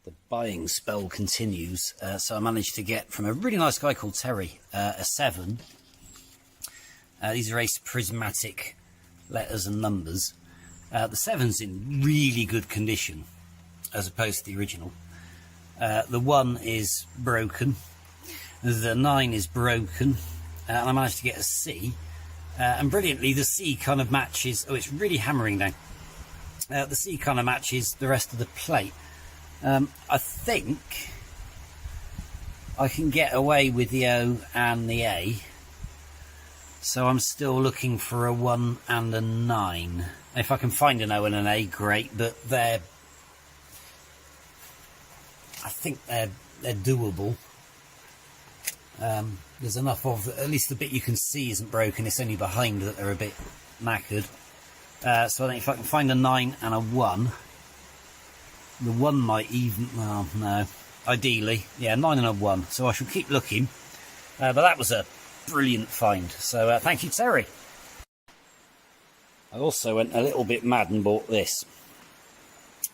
The buying spell continues, so I managed to get from a really nice guy called Terry a 7. These are ace prismatic letters and numbers. The 7's in really good condition as opposed to the original. The 1 is broken, the 9 is broken, and I managed to get a C. And brilliantly, the C kind of matches. Oh, it's really hammering down. The C kind of matches the rest of the plate. I think I can get away with the O and the A, so I'm still looking for a 1 and a 9. If I can find an O and an A, great, but I think they're doable. There's enough of, at least the bit you can see isn't broken, it's only behind that they're a bit knackered. So I think if I can find a 9 and a 1, the 1 might even, well, no, ideally, yeah, 9 and a 1. So I shall keep looking. But that was a brilliant find. So thank you, Terry. I also went a little bit mad and bought this.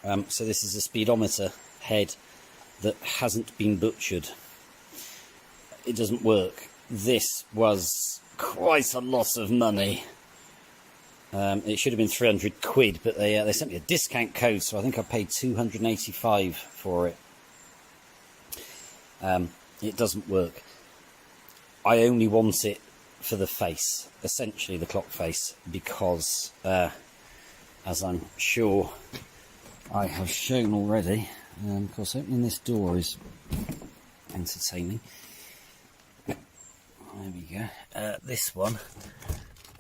So this is a speedometer head that hasn't been butchered. It doesn't work. This was quite a lot of money. It should have been 300 quid, but they sent me a discount code, so I think I paid 285 for it. It doesn't work. I only want it for the face, essentially the clock face, because as I'm sure I have shown already, of course opening this door is entertaining. There we go. This one,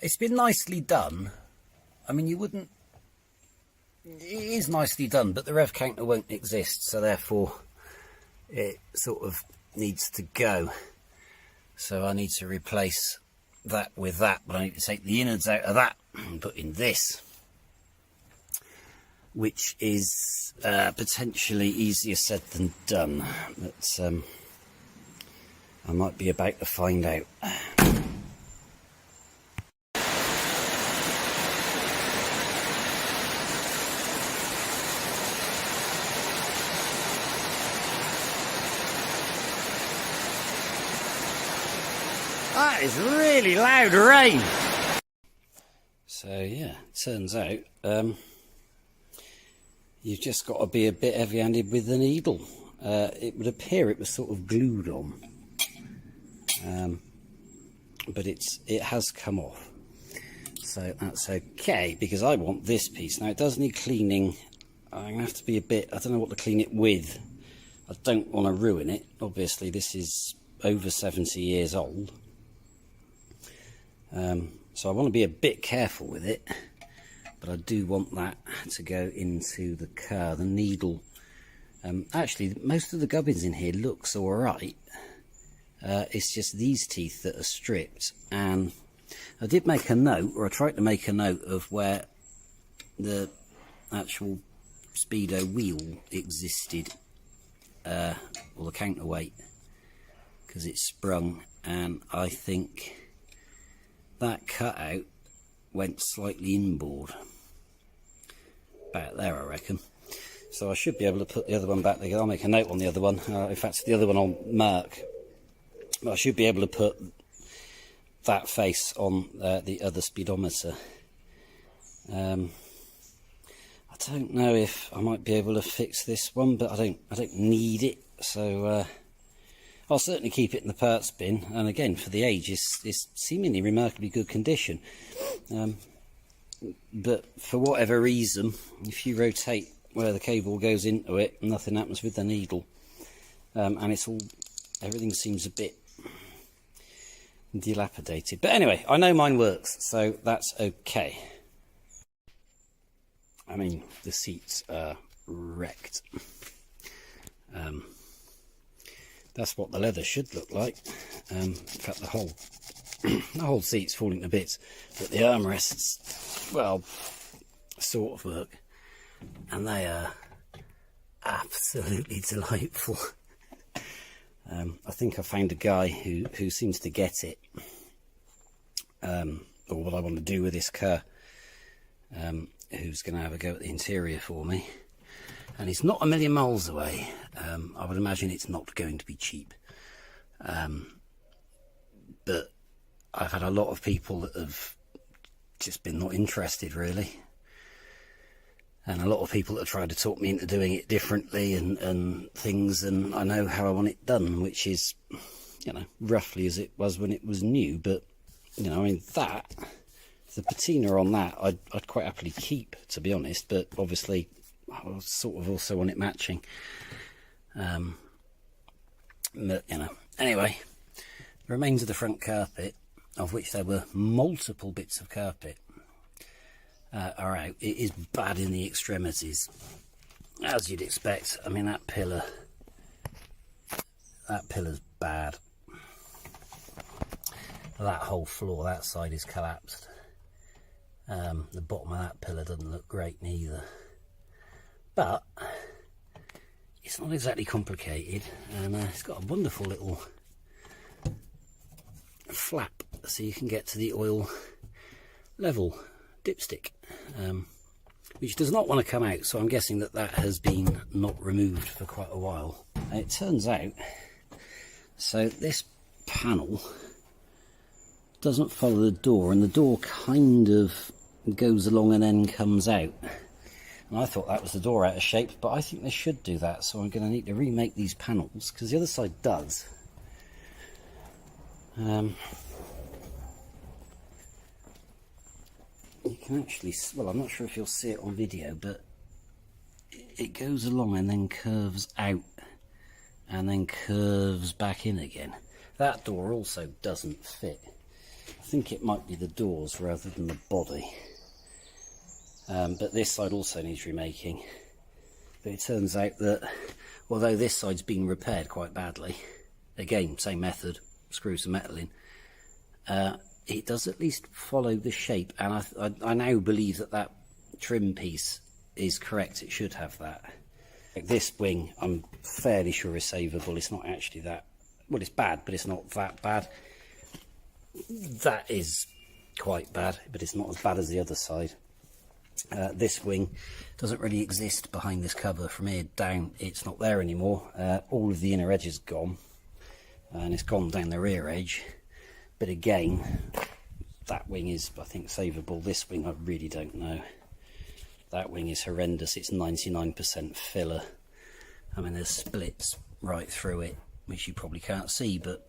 it's been nicely done. I mean, you wouldn't... It is nicely done, but the rev counter won't exist, so therefore it sort of needs to go. So I need to replace that with that, but I need to take the innards out of that and put in this, which is potentially easier said than done, but I might be about to find out. That is really loud rain. So yeah, it turns out you've just got to be a bit heavy-handed with the needle. It would appear it was sort of glued on, but it has come off. So that's okay, because I want this piece. Now it does need cleaning. I'm going to have to be a bit, I don't know what to clean it with. I don't want to ruin it. Obviously this is over 70 years old. So I want to be a bit careful with it, but I do want that to go into the car. The needle, actually most of the gubbins in here looks alright. It's just these teeth that are stripped, and I did make a note, or I tried to make a note of where the actual speedo wheel existed, or the counterweight, because it sprung, and I think that cutout went slightly inboard, about there I reckon. So I should be able to put the other one back together. I'll make a note on the other one. In fact, the other one I'll mark, but I should be able to put that face on the other speedometer. I don't know if I might be able to fix this one, but I don't need it, so I'll certainly keep it in the parts bin. And again, for the age, it's seemingly remarkably good condition. But for whatever reason, if you rotate where the cable goes into it, nothing happens with the needle, and everything seems a bit dilapidated. But anyway, I know mine works, so that's okay. I mean, the seats are wrecked. That's what the leather should look like. In fact, the whole seat's falling to bits, but the armrests, well, sort of work, and they are absolutely delightful. I think I found a guy who seems to get it, or what I want to do with this car, who's going to have a go at the interior for me, and he's not a million miles away. I would imagine it's not going to be cheap, but I've had a lot of people that have just been not interested really, and a lot of people that have tried to talk me into doing it differently and things, and I know how I want it done, which is, you know, roughly as it was when it was new. But, you know, I mean, that, the patina on that, I'd quite happily keep, to be honest, but obviously I sort of also want it matching. But, you know, anyway, the remains of the front carpet, of which there were multiple bits of carpet, are out. It is bad in the extremities, as you'd expect. I mean, that pillar's bad. That whole floor, that side is collapsed. The bottom of that pillar doesn't look great neither. But it's not exactly complicated, and it's got a wonderful little flap so you can get to the oil level dipstick, which does not want to come out, so I'm guessing that that has been not removed for quite a while. And it turns out, so this panel doesn't follow the door, and the door kind of goes along and then comes out. And I thought that was the door out of shape, but I think they should do that, so I'm going to need to remake these panels, because the other side does. You can actually, well, I'm not sure if you'll see it on video, but it goes along and then curves out and then curves back in again. That door also doesn't fit. I think it might be the doors rather than the body. But this side also needs remaking. But it turns out that although this side's been repaired quite badly, again, same method, screw some metal in, it does at least follow the shape, and I now believe that that trim piece is correct. It should have that. Like this wing, I'm fairly sure is savable. It's not actually that, well, it's bad, but it's not that bad. That is quite bad, but it's not as bad as the other side. This wing doesn't really exist behind this cover. From here down, it's not there anymore. All of the inner edge is gone, and it's gone down the rear edge. But again, that wing is, I think, savable. This wing, I really don't know. That wing is horrendous. It's 99% filler. I mean, there's splits right through it, which you probably can't see, but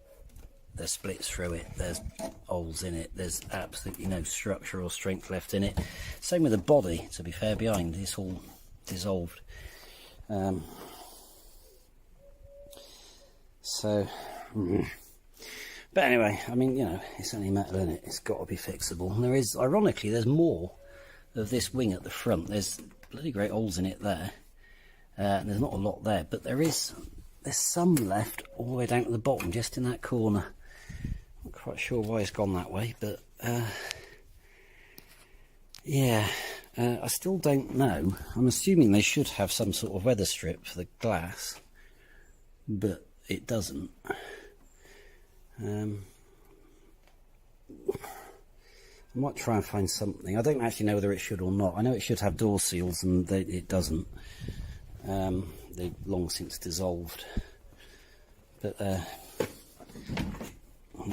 there's splits through it. There's holes in it. There's absolutely no structure or strength left in it. Same with the body, to be fair, behind. It's all dissolved. But anyway, I mean, you know, it's only metal in it. It's got to be fixable. And there is, ironically, there's more of this wing at the front. There's bloody great holes in it there. And there's not a lot there, but there's some left all the way down to the bottom, just in that corner. Not quite sure why it's gone that way, but yeah, I still don't know. I'm assuming they should have some sort of weather strip for the glass, but it doesn't. I might try and find something. I don't actually know whether it should or not. I know it should have door seals, and it doesn't. They've long since dissolved. But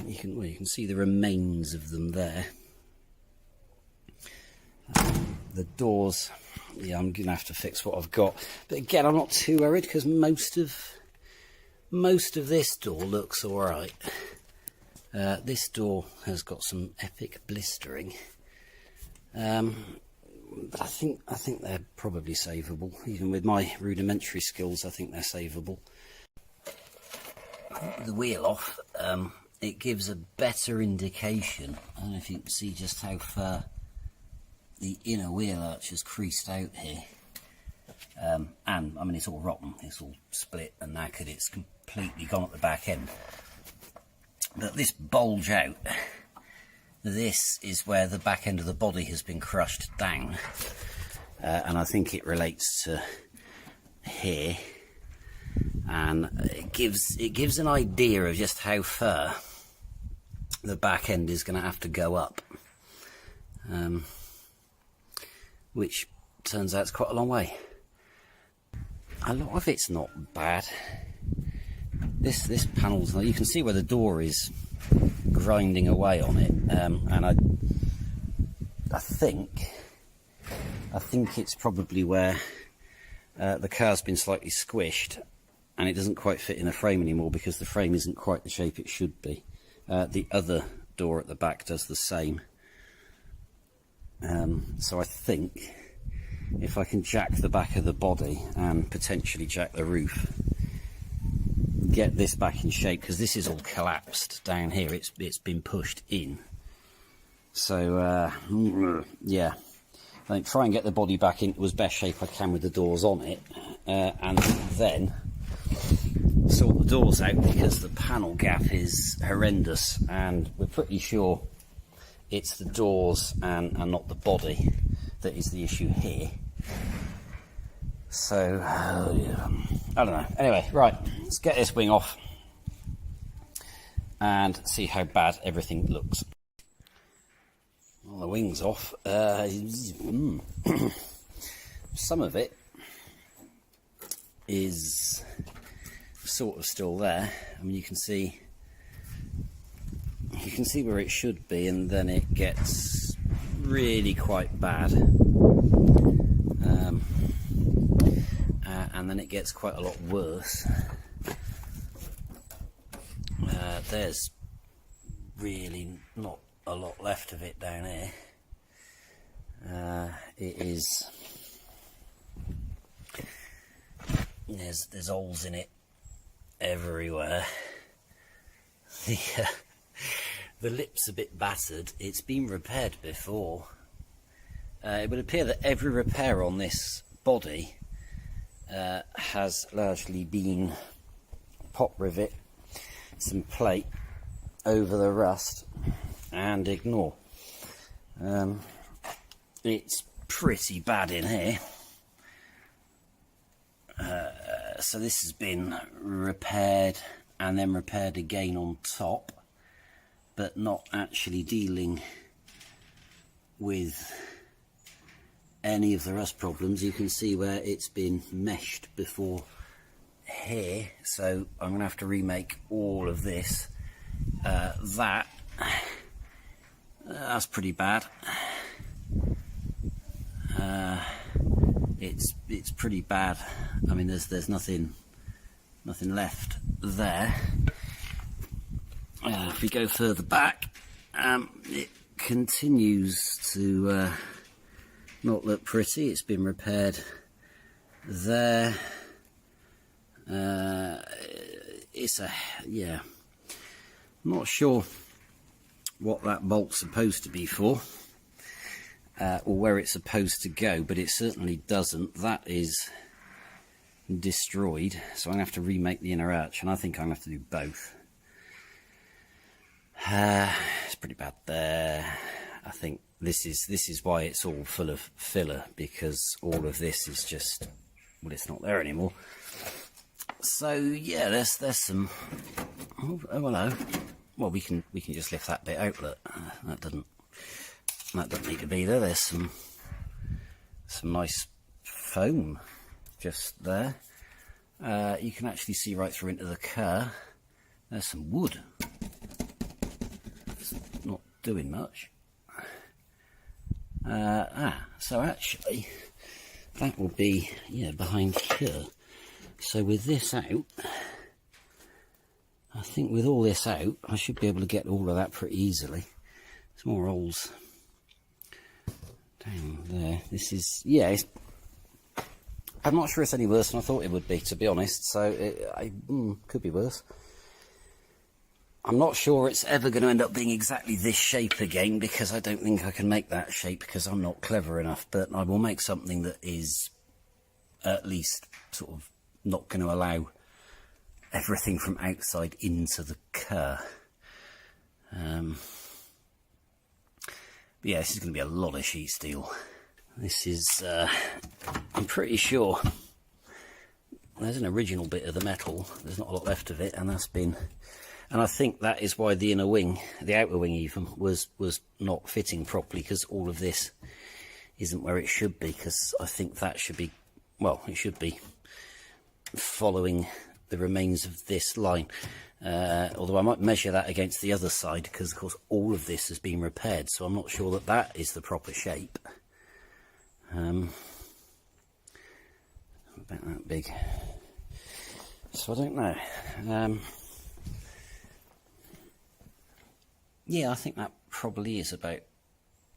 you can see the remains of them there. The doors, yeah, I'm gonna have to fix what I've got. But again, I'm not too worried, because most of this door looks all right. This door has got some epic blistering, but I think they're probably savable. Even with my rudimentary skills, I think they're savable. The wheel off, it gives a better indication. I don't know if you can see just how far the inner wheel arch has creased out here. And I mean, it's all rotten, it's all split and knackered, it's completely gone at the back end. But this bulge out, this is where the back end of the body has been crushed down, and I think it relates to here, and it gives an idea of just how far the back end is going to have to go up, which turns out it's quite a long way. a lot of it's not bad. This panel's, you can see where the door is grinding away on it, and I think it's probably where the car's been slightly squished and it doesn't quite fit in the frame anymore because the frame isn't quite the shape it should be. The other door at the back does the same. So I think if I can jack the back of the body and potentially jack the roof, get this back in shape, because this is all collapsed down here, it's been pushed in. So yeah, I think try and get the body back into as best shape I can with the doors on it, and then sort the doors out, because the panel gap is horrendous and we're pretty sure it's the doors and not the body that is the issue here. So yeah, I don't know. Anyway, right, let's get this wing off and see how bad everything looks. Well, the wing's off. Some of it is sort of still there. I mean, you can see where it should be, and then it gets really quite bad, and then it gets quite a lot worse. There's really not a lot left of it down here. It is, there's holes in it everywhere. The lip's a bit battered. It's been repaired before. It would appear that every repair on this body has largely been pop rivet, some plate over the rust, and ignore. It's pretty bad in here. So this has been repaired and then repaired again on top, but not actually dealing with any of the rust problems. You can see where it's been meshed before here, so I'm going to have to remake all of this. That's pretty bad. It's pretty bad. I mean, there's nothing left there. If we go further back, it continues to not look pretty. It's been repaired there. Yeah, I'm not sure what that bolt's supposed to be for, or where it's supposed to go, but it certainly doesn't. That is destroyed, so I'm going to have to remake the inner arch, and I think I'm going to have to do both. It's pretty bad there. I think this is why it's all full of filler, because all of this is just, well, it's not there anymore. So yeah, there's some. Oh hello. Well, we can just lift that bit out. Look, that doesn't need to be there. There's some nice foam just there. You can actually see right through into the car. There's some wood. It's not doing much. So actually, that will be, yeah, behind here. So with this out, I think with all this out, I should be able to get all of that pretty easily. There's more holes down there. This is, yeah, I'm not sure it's any worse than I thought it would be, to be honest. So it could be worse. I'm not sure it's ever going to end up being exactly this shape again, because I don't think I can make that shape, because I'm not clever enough. But I will make something that is at least sort of not going to allow everything from outside into the car. But yeah, this is going to be a lot of sheet steel. This is, I'm pretty sure there's an original bit of the metal. There's not a lot left of it, and that's been, and I think that is why the inner wing, the outer wing even, was not fitting properly, because all of this isn't where it should be, because I think that should be, well, it should be following the remains of this line. Although I might measure that against the other side, because of course all of this has been repaired, so I'm not sure that that is the proper shape. About that big. So I don't know. Yeah, I think that probably is about...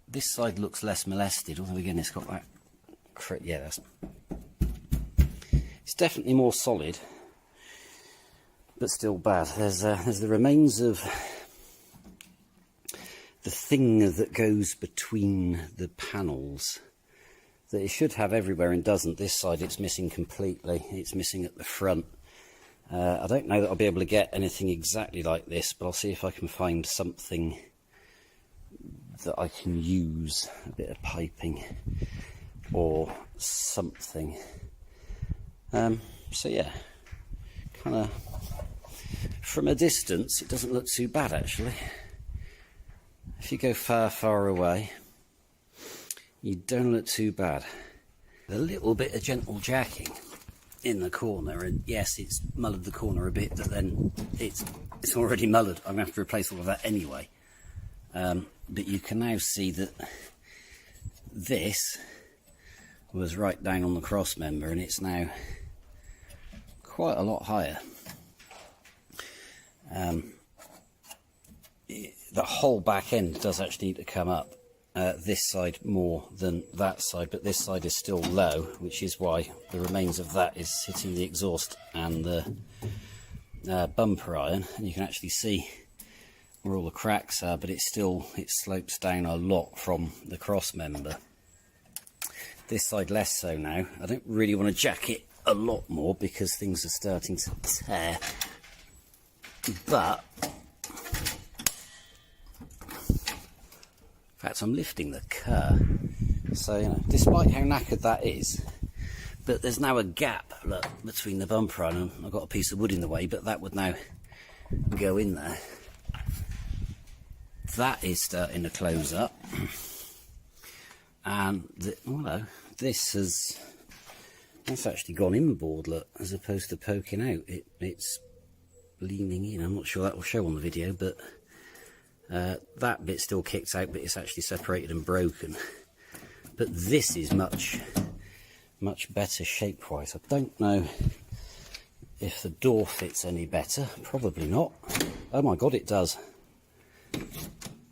This side looks less molested, although again it's got that... Yeah, that's... It's definitely more solid, but still bad. There's the remains of the thing that goes between the panels that it should have everywhere and doesn't. This side it's missing completely. It's missing at the front. I don't know that I'll be able to get anything exactly like this, but I'll see if I can find something that I can use, a bit of piping or something. So yeah, kind of from a distance it doesn't look too bad actually. If you go far away, you don't look too bad. A little bit of gentle jacking in the corner, and yes, it's mullered the corner a bit, but then it's already mullered. I'm going to have to replace all of that anyway. But you can now see that this was right down on the cross member, and it's now quite a lot higher. The whole back end does actually need to come up. This side more than that side, but this side is still low, which is why the remains of that is hitting the exhaust and the bumper iron, and you can actually see where all the cracks are, but it slopes down a lot from the cross member. This side less so now. I don't really want to jack it a lot more because things are starting to tear, but in fact, I'm lifting the car, so you know, despite how knackered that is, but there's now a gap, look, between the bumper iron, and I've got a piece of wood in the way, but that would now go in there. That is starting to close up, and that's actually gone inboard, look, as opposed to poking out. It's leaning in. I'm not sure that will show on the video, but that bit still kicks out, but it's actually separated and broken. But this is much better shape-wise. I don't know if the door fits any better. Probably not. Oh my god, it does.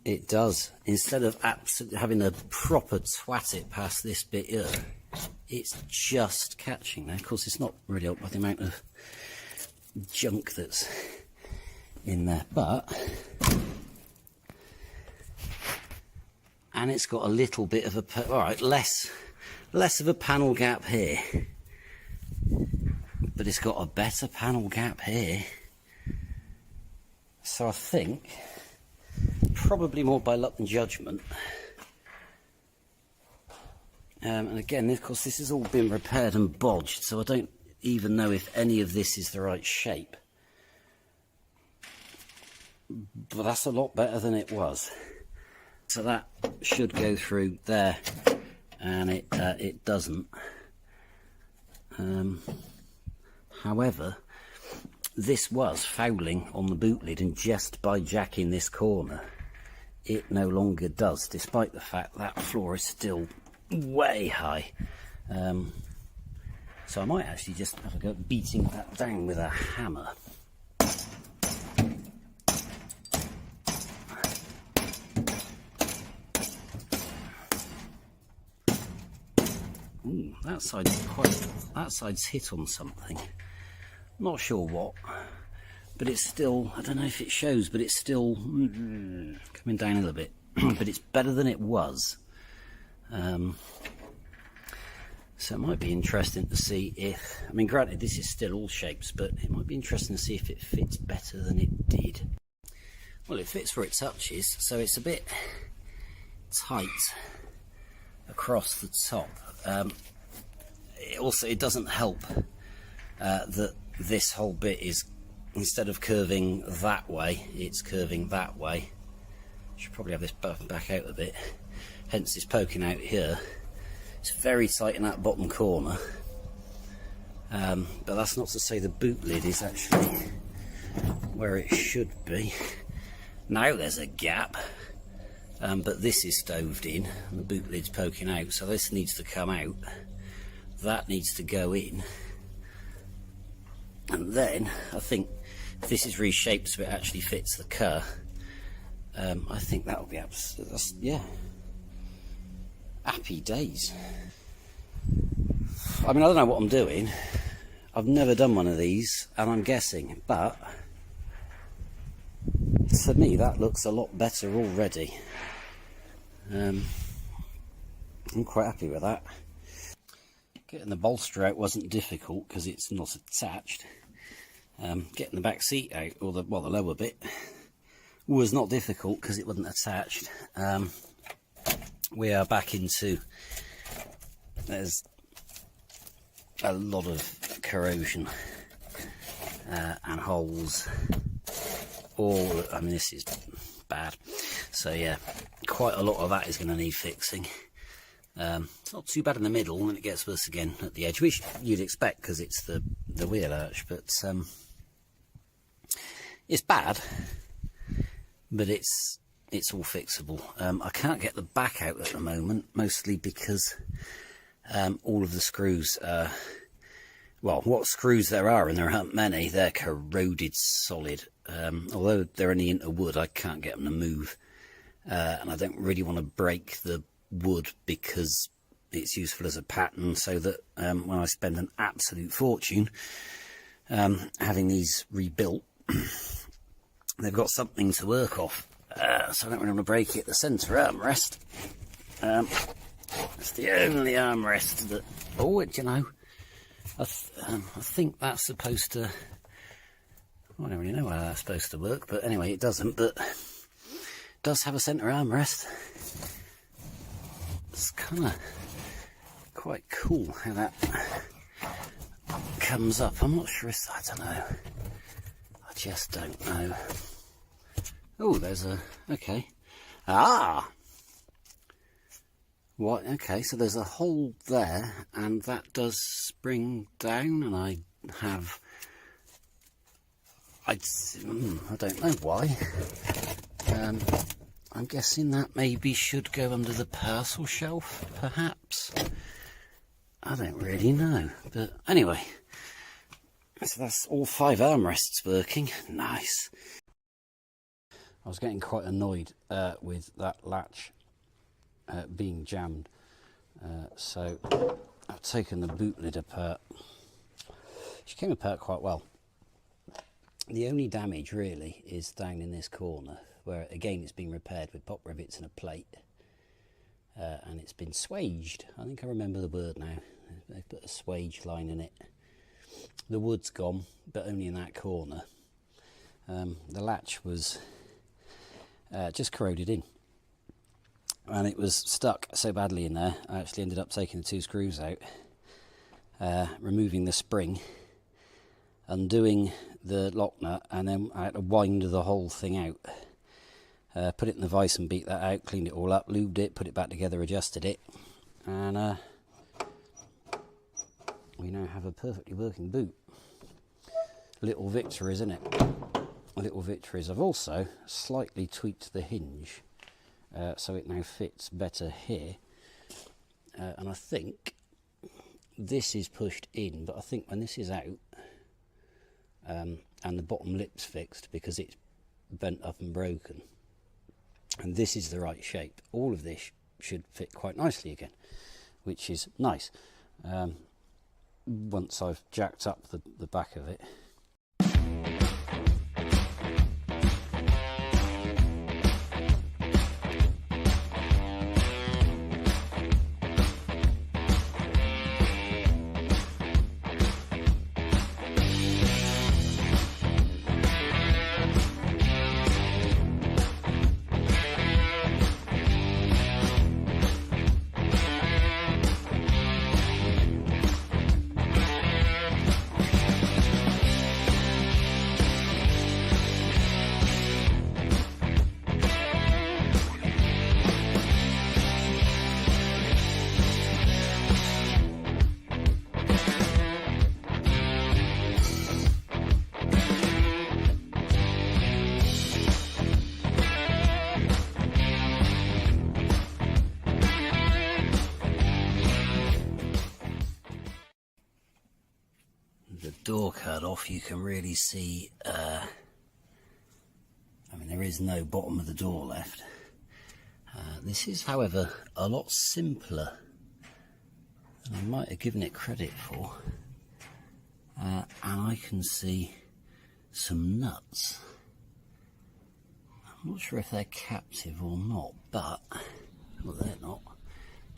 It does. Instead of absolutely having to proper twat it past this bit here, it's just catching now. Of course, it's not really up by the amount of junk that's in there, but... And it's got a little bit of a... Alright, less of a panel gap here. But it's got a better panel gap here. So I think, probably more by luck than judgment. And again, of course, this has all been repaired and bodged, so I don't even know if any of this is the right shape. But that's a lot better than it was. So that should go through there, and it doesn't. However, this was fouling on the boot lid, and just by jacking this corner, it no longer does, despite the fact that floor is still way high. So I might actually just have a go at beating that down with a hammer. Ooh, that side's hit on something. Not sure what, but it's still, I don't know if it shows, but it's still coming down a little bit. But it's better than it was. So it might be interesting to see if, I mean, granted, this is still all shapes, but it might be interesting to see if it fits better than it did. Well, it fits where it touches, so it's a bit tight across the top. It doesn't help that this whole bit is, instead of curving that way, it's curving that way. Should probably have this back out a bit, hence it's poking out here. It's very tight in that bottom corner, But that's not to say the boot lid is actually where it should be. Now there's a gap, but this is stoved in and the boot lid's poking out, so this needs to come out, that needs to go in, and then I think if this is reshaped so it actually fits the car, I think that'll be yeah, happy days. I mean, I don't know what I'm doing. I've never done one of these, and I'm guessing, but to me that looks a lot better already. I'm quite happy with that. Getting the bolster out wasn't difficult because it's not attached. Getting the back seat out, or the lower bit, was not difficult because it wasn't attached. We are back into, there's a lot of corrosion and holes. I mean, this is bad. So yeah, quite a lot of that is going to need fixing. It's not too bad in the middle, and it gets worse again at the edge, which you'd expect because it's the wheel arch. But it's bad, but it's all fixable. I can't get the back out at the moment, mostly because all of the screws are, well, what screws there are, and there aren't many, they're corroded solid. Although they're only into wood, I can't get them to move, and I don't really want to break the wood because it's useful as a pattern, so that when I spend an absolute fortune having these rebuilt, they've got something to work off. So I don't really want to break it. The centre armrest, it's the only armrest that, oh, do you know, I think that's supposed to, I don't really know how that's supposed to work, but anyway, it doesn't, but it does have a centre armrest. It's kind of quite cool how that comes up. I'm not sure if, I don't know, I just don't know. Oh, there's a, okay, what, okay, so there's a hole there, and that does spring down, and I don't know why. I'm guessing that maybe should go under the parcel shelf, perhaps. I don't really know, but anyway, so that's all 5 armrests working. Nice. I was getting quite annoyed with that latch being jammed, so I've taken the boot lid apart. She came apart quite well. The only damage really is down in this corner, where again it's been repaired with pop rivets and a plate, and it's been swaged. I think I remember the word now. They've put a swage line in it. The wood's gone, but only in that corner. The latch was just corroded in, and it was stuck so badly in there, I actually ended up taking the 2 screws out, removing the spring, undoing the lock nut, and then I had to wind the whole thing out, put it in the vise and beat that out, cleaned it all up, lubed it, put it back together, adjusted it, and we now have a perfectly working boot. Little victories, isn't it? Little victories. I've also slightly tweaked the hinge so it now fits better here, and I think this is pushed in, but I think when this is out and the bottom lip's fixed, because it's bent up and broken, and this is the right shape, all of this should fit quite nicely again, which is nice once I've jacked up the back of it. With the door cut off, you can really see, I mean, there is no bottom of the door left. This is, however, a lot simpler than I might have given it credit for. And I can see some nuts. I'm not sure if they're captive or not, but, well, they're not.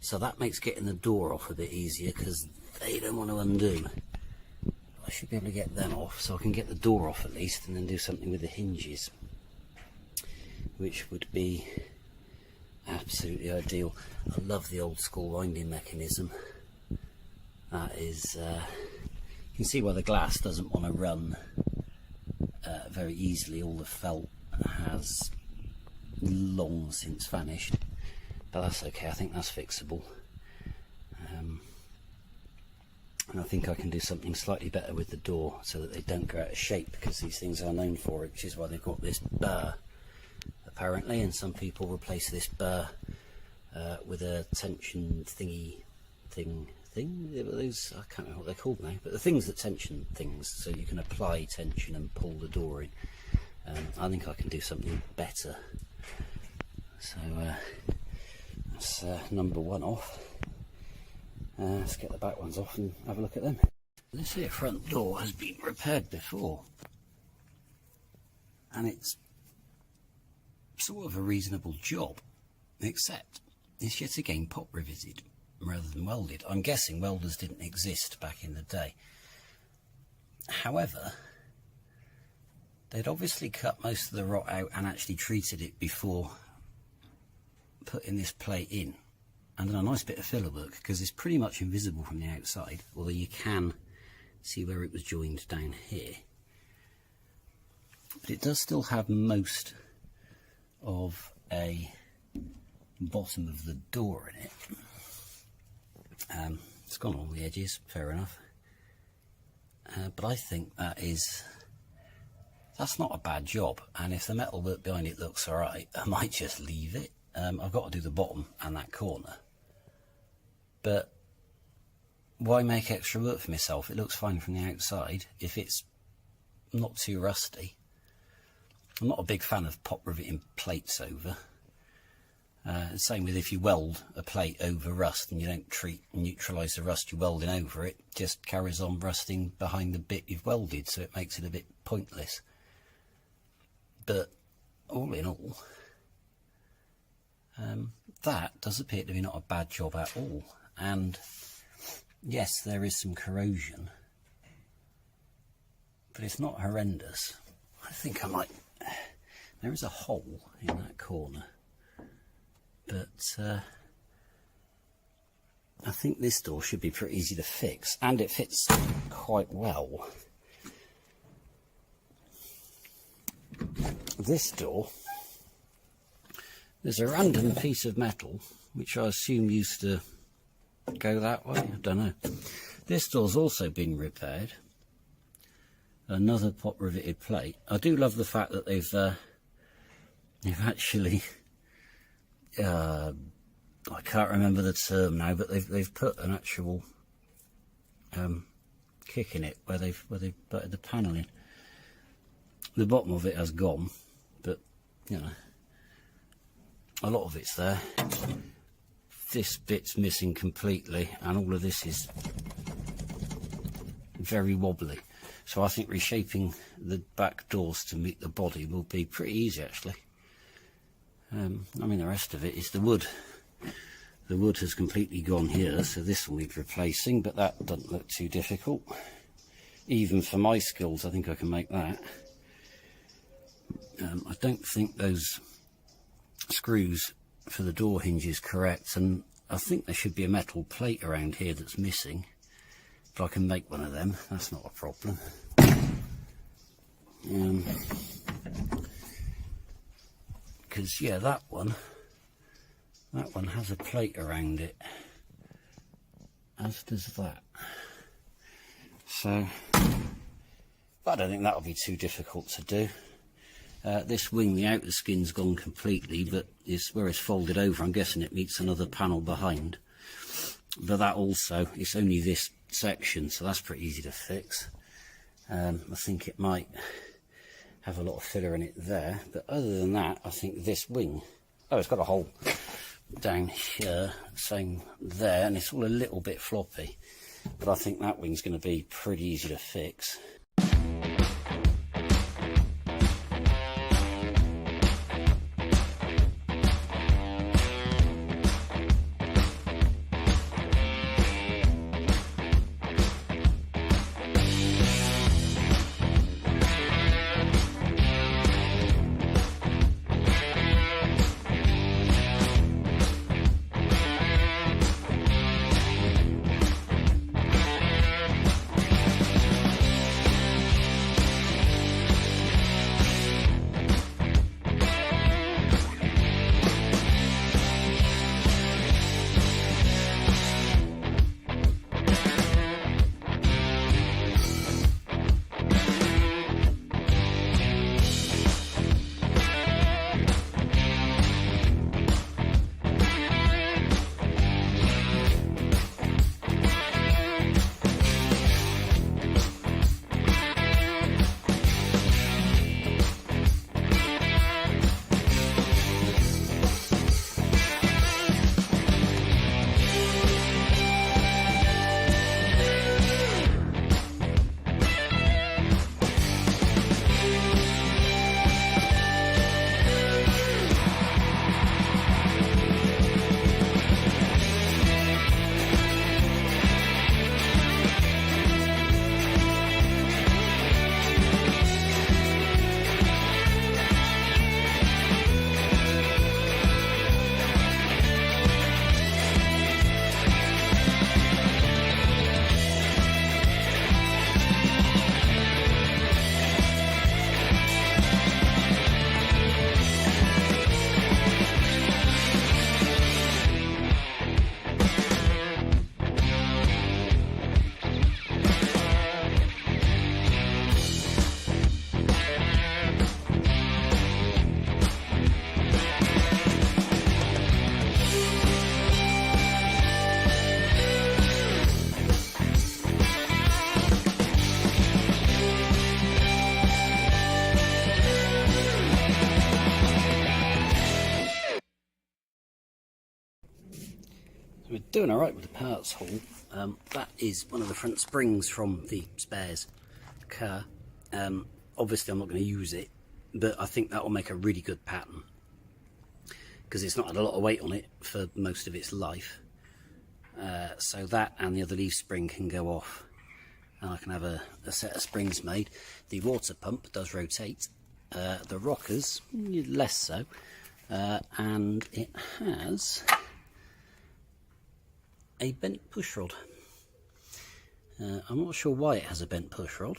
So that makes getting the door off a bit easier, because they don't want to undo. I should be able to get them off, so I can get the door off at least, and then do something with the hinges, which would be absolutely ideal. I love the old school winding mechanism. That is, you can see why the glass doesn't want to run very easily. All the felt has long since vanished, but that's okay. I think that's fixable. And I think I can do something slightly better with the door so that they don't go out of shape, because these things are known for it, which is why they've got this burr apparently, and some people replace this burr with a tension thing. Those, I can't remember what they're called now, but the things that tension things, so you can apply tension and pull the door in. I think I can do something better. So that's number one off. Let's get the back ones off and have a look at them. This here front door has been repaired before, and it's sort of a reasonable job, except it's yet again pop riveted rather than welded. I'm guessing welders didn't exist back in the day. However, they'd obviously cut most of the rot out and actually treated it before putting this plate in, and done a nice bit of filler work, because it's pretty much invisible from the outside, although you can see where it was joined down here. But it does still have most of a bottom of the door in it. It's gone on the edges, fair enough, but I think that's not a bad job, and if the metal work behind it looks alright, I might just leave it. I've got to do the bottom and that corner, but why make extra work for myself? It looks fine from the outside if it's not too rusty. I'm not a big fan of pop riveting plates over. Same with if you weld a plate over rust and you don't neutralise the rust you're welding over, it just carries on rusting behind the bit you've welded, so it makes it a bit pointless. But all in all, that does appear to be not a bad job at all. And yes, there is some corrosion, but it's not horrendous. I think I might... There is a hole in that corner, but I think this door should be pretty easy to fix, and it fits quite well. This door, there's a random piece of metal which I assume used to go that way, I don't know. This door's also been repaired, another pop riveted plate. I do love the fact that they've actually I can't remember the term now, but they've put an actual kick in it where they've butted the panel in. The bottom of it has gone, but you know, a lot of it's there. This bit's missing completely, and all of this is very wobbly. So I think reshaping the back doors to meet the body will be pretty easy, actually. I mean, the rest of it is the wood. The wood has completely gone here, so this will need replacing, but that doesn't look too difficult. Even for my skills, I think I can make that. I don't think those screws for the door hinge is correct, and I think there should be a metal plate around here that's missing, but I can make one of them, that's not a problem. Because yeah, that one has a plate around it, as does that. So I don't think that'll be too difficult to do. This wing, the outer skin's gone completely, but where it's folded over, I'm guessing it meets another panel behind. But that also, it's only this section, so that's pretty easy to fix. I think it might have a lot of filler in it there, but other than that, I think this wing, oh, it's got a hole down here, same there, and it's all a little bit floppy, but I think that wing's going to be pretty easy to fix. We're doing alright with the parts haul. That is one of the front springs from the spares car. Obviously I'm not going to use it, but I think that will make a really good pattern because it's not had a lot of weight on it for most of its life. So that and the other leaf spring can go off and I can have a set of springs made. The water pump does rotate, the rockers less so, and it has a bent push rod. I'm not sure why it has a bent push rod,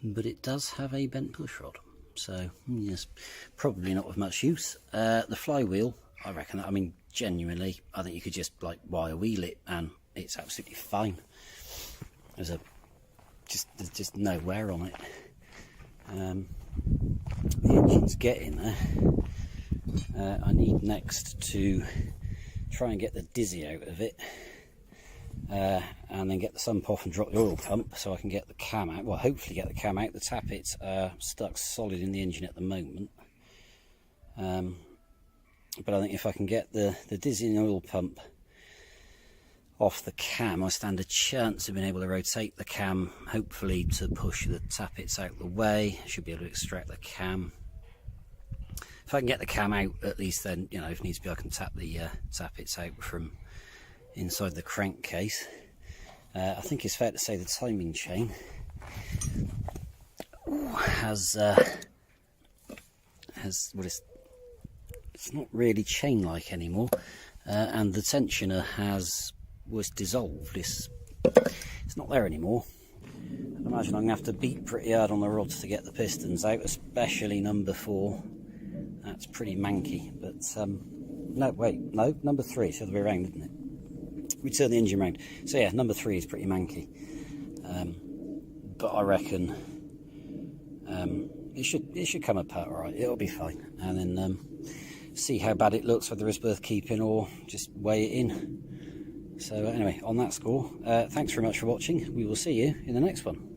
but it does have a bent push rod, so yes, probably not of much use. The flywheel, I reckon, I mean genuinely, I think you could just like wire wheel it and it's absolutely fine. There's just no wear on it. The engine's getting there. I need next to try and get the dizzy out of it, and then get the sump off and drop the oil pump so I can get the cam out. Well, hopefully get the cam out. The tappets are stuck solid in the engine at the moment, but I think if I can get the dizzy and oil pump off the cam, I stand a chance of being able to rotate the cam, hopefully to push the tappets out the way. Should be able to extract the cam. If I can get the cam out, at least then, you know, if needs be, I can tap the tappets out from inside the crankcase. I think it's fair to say the timing chain has what is, it's not really chain-like anymore, and the tensioner was dissolved. It's not there anymore. I imagine I'm going to have to beat pretty hard on the rod to get the pistons out, especially number 4. That's pretty manky, but no, wait, no, number 3, it's the other way around, isn't it? We turn the engine round. So yeah, number 3 is pretty manky, but I reckon it should come apart all right. It'll be fine, and then see how bad it looks, whether it's worth keeping or just weigh it in. So anyway, on that score, thanks very much for watching. We will see you in the next one.